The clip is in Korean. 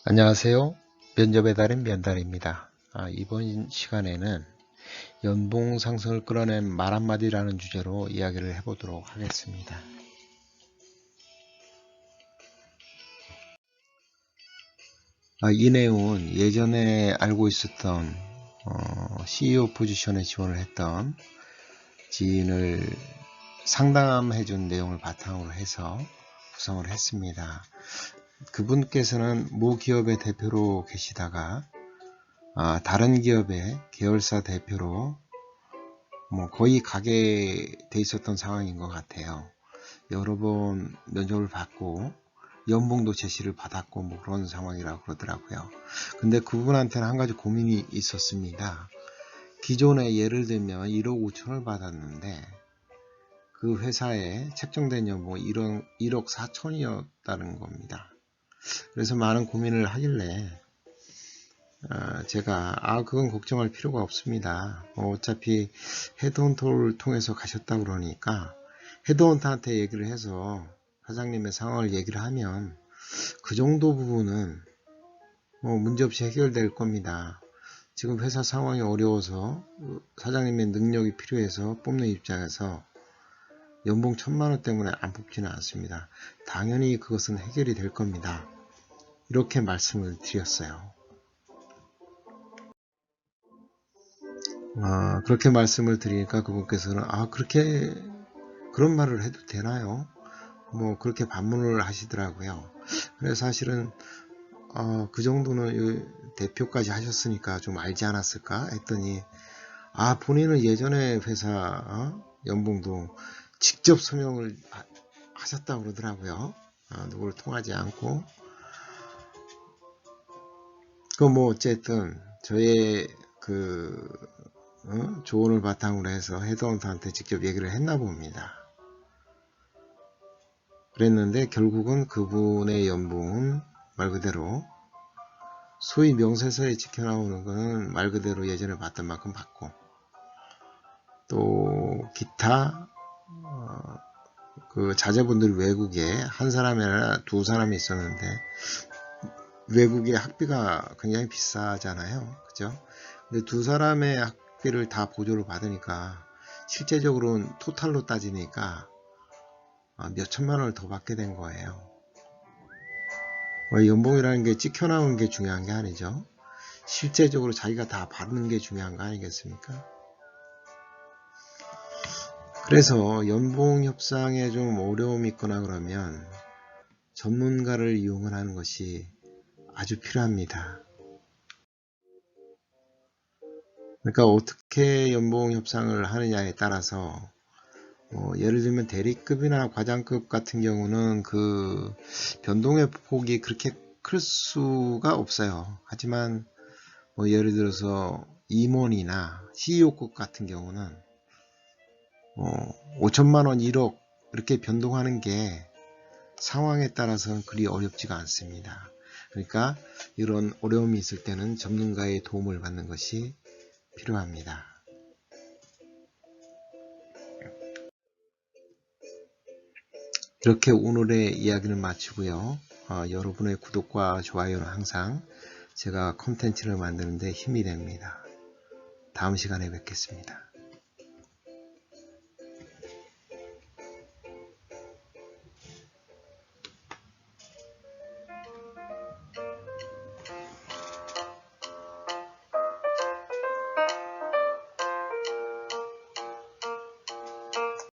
안녕하세요. 면접의 달인 면달입니다. 이번 시간에는 연봉 상승을 끌어낸 말 한마디라는 주제로 이야기를 해보도록 하겠습니다. 이 내용은 예전에 알고 있었던 CEO 포지션에 지원을 했던 지인을 상담해준 내용을 바탕으로 해서 구성을 했습니다. 그분께서는 모 기업의 대표로 계시다가 다른 기업의 계열사 대표로 거의 가게 돼 있었던 상황인 것 같아요. 여러 번 면접을 받고 연봉도 제시를 받았고 그런 상황이라고 그러더라고요. 근데 그분한테는 한 가지 고민이 있었습니다. 기존에 예를 들면 1억 5천을 받았는데 그 회사에 책정된 연봉이 1억 4천이었다는 겁니다. 그래서 많은 고민을 하길래 제가 그건 걱정할 필요가 없습니다. 어차피 헤드헌터를 통해서 가셨다 그러니까 헤드헌터한테 얘기를 해서 사장님의 상황을 얘기를 하면 그 정도 부분은 문제없이 해결될 겁니다. 지금 회사 상황이 어려워서 사장님의 능력이 필요해서 뽑는 입장에서 연봉 1,000만원 때문에 안 뽑지는 않습니다. 당연히 그것은 해결이 될 겁니다. 이렇게 말씀을 드렸어요. 그렇게 말씀을 드리니까 그분께서는 그렇게 그런 말을 해도 되나요? 그렇게 반문을 하시더라고요. 그래서 사실은 그 정도는 대표까지 하셨으니까 좀 알지 않았을까 했더니 본인은 예전에 회사 연봉도 직접 서명을 하셨다고 그러더라고요. 누구를 통하지 않고. 어쨌든 저의 조언을 바탕으로 해서 헤드헌터한테 직접 얘기를 했나 봅니다. 그랬는데 결국은 그분의 연봉은 말 그대로 소위 명세서에 찍혀나오는 거는 말 그대로 예전에 받던 만큼 받고 또 기타 그 자제분들 외국에 한 사람이 아니라 두 사람이 있었는데 외국의 학비가 굉장히 비싸잖아요. 그죠? 근데 두 사람의 학비를 다 보조를 받으니까 실제적으로는 토탈로 따지니까 몇 천만 원을 더 받게 된 거예요. 연봉이라는 게 찍혀나오는 게 중요한 게 아니죠. 실제적으로 자기가 다 받는 게 중요한 거 아니겠습니까? 그래서 연봉 협상에 좀 어려움이 있거나 그러면 전문가를 이용을 하는 것이 아주 필요합니다. 그러니까 어떻게 연봉 협상을 하느냐에 따라서 예를 들면 대리급이나 과장급 같은 경우는 그 변동의 폭이 그렇게 클 수가 없어요. 하지만 예를 들어서 임원이나 CEO급 같은 경우는 5천만원 1억 이렇게 변동하는 게 상황에 따라서는 그리 어렵지가 않습니다. 그러니까 이런 어려움이 있을 때는 전문가의 도움을 받는 것이 필요합니다. 이렇게 오늘의 이야기를 마치고요. 여러분의 구독과 좋아요는 항상 제가 콘텐츠를 만드는 데 힘이 됩니다. 다음 시간에 뵙겠습니다.